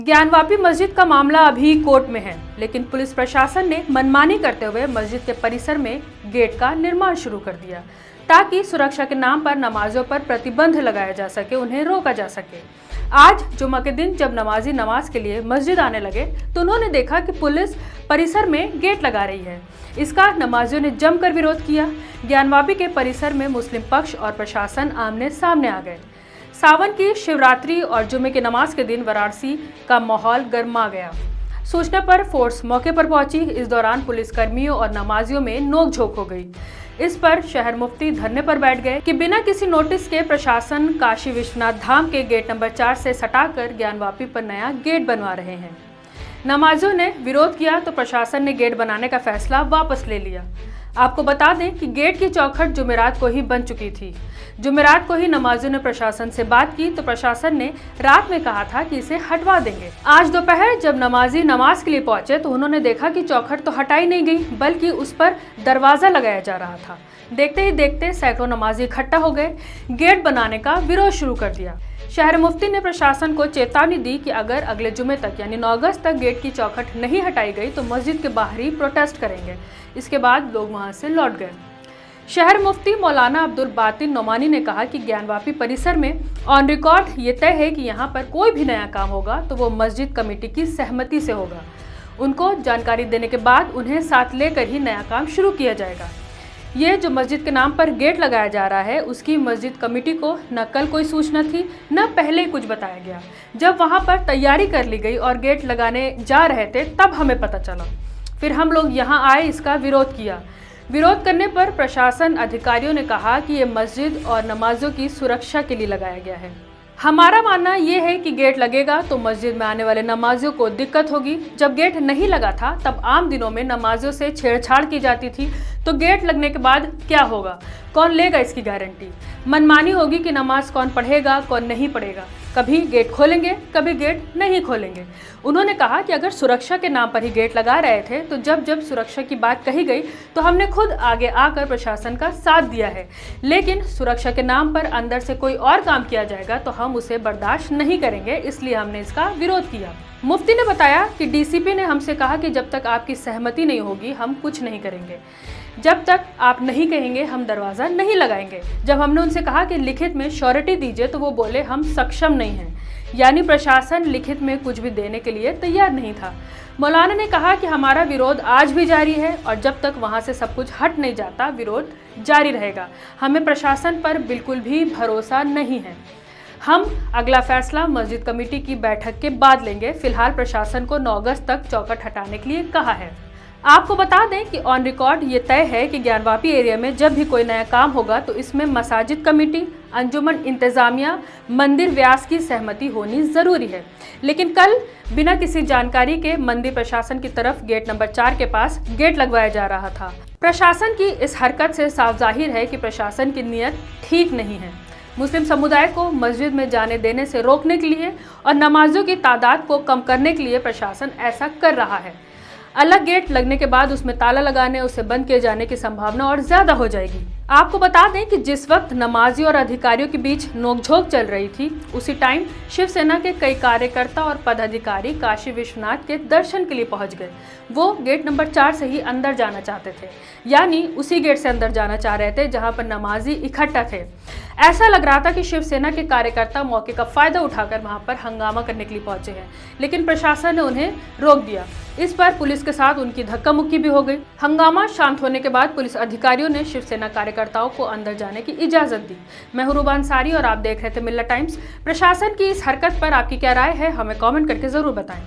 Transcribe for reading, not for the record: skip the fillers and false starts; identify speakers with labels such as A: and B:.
A: ज्ञानवापी मस्जिद का मामला अभी कोर्ट में है, लेकिन पुलिस प्रशासन ने मनमानी करते हुए मस्जिद के परिसर में गेट का निर्माण शुरू कर दिया ताकि सुरक्षा के नाम पर नमाजों पर प्रतिबंध लगाया जा सके, उन्हें रोका जा सके। आज जुमा के दिन जब नमाजी नमाज के लिए मस्जिद आने लगे तो उन्होंने देखा कि पुलिस परिसर में गेट लगा रही है। इसका नमाजियों ने जमकर विरोध किया। ज्ञानवापी के परिसर में मुस्लिम पक्ष और प्रशासन आमने सामने आ गए। सावन की शिवरात्रि और जुमे की नमाज के दिन वाराणसी का माहौल गर्मा गया। सूचना पर फोर्स मौके पर पहुंची। इस दौरान पुलिसकर्मियों और नमाजियों में नोकझोंक हो गई। इस पर शहर मुफ्ती धरने पर बैठ गए कि बिना किसी नोटिस के प्रशासन काशी विश्वनाथ धाम के गेट नंबर 4 से सटाकर ज्ञानवापी पर नया गेट बनवा रहे हैं। नमाजियों ने विरोध किया तो प्रशासन ने गेट बनाने का फैसला वापस ले लिया। आपको बता दें कि गेट की चौखट जुमेरात को ही बन चुकी थी। जुमेरात को ही नमाजियों ने प्रशासन से बात की तो प्रशासन ने रात में कहा था कि इसे हटवा देंगे। आज दोपहर जब नमाजी नमाज के लिए पहुंचे तो उन्होंने देखा कि चौखट तो हटाई नहीं गई, बल्कि उस पर दरवाजा लगाया जा रहा था। देखते ही देखते सैकड़ों नमाजी इकट्ठा हो गए, गेट बनाने का विरोध शुरू कर दिया। शहर मुफ्ती ने प्रशासन को चेतावनी दी कि अगर अगले जुमे तक यानी 9 अगस्त तक गेट की चौखट नहीं हटाई गई तो मस्जिद के बाहर ही प्रोटेस्ट करेंगे। इसके बाद लोग वहां से लौट गए। शहर मुफ्ती मौलाना अब्दुल बातिन नोमानी ने कहा कि ज्ञानवापी परिसर में ऑन रिकॉर्ड ये तय है कि यहाँ पर कोई भी नया काम होगा तो वो मस्जिद कमेटी की सहमति से होगा। उनको जानकारी देने के बाद उन्हें साथ लेकर ही नया काम शुरू किया जाएगा। ये जो मस्जिद के नाम पर गेट लगाया जा रहा है उसकी मस्जिद कमेटी को न कल कोई सूचना थी, न पहले कुछ बताया गया। जब वहाँ पर तैयारी कर ली गई और गेट लगाने जा रहे थे तब हमें पता चला। फिर हम लोग यहाँ आए, इसका विरोध किया। विरोध करने पर प्रशासन अधिकारियों ने कहा कि ये मस्जिद और नमाजों की सुरक्षा के लिए लगाया गया है। हमारा मानना ये है कि गेट लगेगा तो मस्जिद में आने वाले नमाजियों को दिक्कत होगी। जब गेट नहीं लगा था तब आम दिनों में नमाजियों से छेड़छाड़ की जाती थी, तो गेट लगने के बाद क्या होगा, कौन लेगा इसकी गारंटी? मनमानी होगी कि नमाज कौन पढ़ेगा कौन नहीं पढ़ेगा। कभी गेट खोलेंगे, कभी गेट नहीं खोलेंगे। उन्होंने कहा कि अगर सुरक्षा के नाम पर ही गेट लगा रहे थे तो जब जब सुरक्षा की बात कही गई तो हमने खुद आगे आकर प्रशासन का साथ दिया है, लेकिन सुरक्षा के नाम पर अंदर से कोई और काम किया जाएगा तो हम उसे बर्दाश्त नहीं करेंगे, इसलिए हमने इसका विरोध किया। मुफ्ती ने बताया कि डीसीपी ने हमसे कहा कि जब तक आपकी सहमति नहीं होगी हम कुछ नहीं करेंगे। जब तक आप नहीं कहेंगे हम दरवाज़ा नहीं लगाएंगे। जब हमने उनसे कहा कि लिखित में श्योरिटी दीजिए तो वो बोले हम सक्षम नहीं हैं, यानी प्रशासन लिखित में कुछ भी देने के लिए तैयार नहीं था। मौलाना ने कहा कि हमारा विरोध आज भी जारी है और जब तक वहाँ से सब कुछ हट नहीं जाता विरोध जारी रहेगा। हमें प्रशासन पर बिल्कुल भी भरोसा नहीं है। हम अगला फैसला मस्जिद कमेटी की बैठक के बाद लेंगे। फिलहाल प्रशासन को 9 अगस्त तक चौखट हटाने के लिए कहा है। आपको बता दें कि ऑन रिकॉर्ड ये तय है कि ज्ञानवापी एरिया में जब भी कोई नया काम होगा तो इसमें मसाजिद कमेटी, अंजुमन इंतजामिया, मंदिर व्यास की सहमति होनी जरूरी है। लेकिन कल बिना किसी जानकारी के मंदिर प्रशासन की तरफ गेट नंबर 4 के पास गेट लगवाया जा रहा था। प्रशासन की इस हरकत से साफ जाहिर है कि प्रशासन की नीयत ठीक नहीं है। मुस्लिम समुदाय को मस्जिद में जाने देने से रोकने के लिए और नमाजियों की तादाद को कम करने के लिए प्रशासन ऐसा कर रहा है। अलग गेट लगने के बाद उसमें ताला लगाने, उसे बंद किए जाने की संभावना और ज्यादा हो जाएगी। आपको बता दें कि जिस वक्त नमाजियों और अधिकारियों के बीच नोकझोंक चल रही थी उसी टाइम शिवसेना के कई कार्यकर्ता और पदाधिकारी काशी विश्वनाथ के दर्शन के लिए पहुंच गए। वो गेट नंबर 4 से ही अंदर जाना चाहते थे, यानी उसी गेट से अंदर जाना चाह रहे थे जहां पर नमाजी इकट्ठा थे। ऐसा लग रहा था कि शिवसेना के कार्यकर्ता मौके का फायदा उठाकर वहां पर हंगामा करने के लिए पहुंचे हैं, लेकिन प्रशासन ने उन्हें रोक दिया। इस पर पुलिस के साथ उनकी धक्का मुक्की भी हो गई। हंगामा शांत होने के बाद पुलिस अधिकारियों ने शिवसेना कार्यकर्ताओं को अंदर जाने की इजाजत दी। मैं हूं रूबा अंसारी और आप देख रहे थे मिल्लत टाइम्स। प्रशासन की इस हरकत पर आपकी क्या राय है, हमें कमेंट करके जरूर बताएं।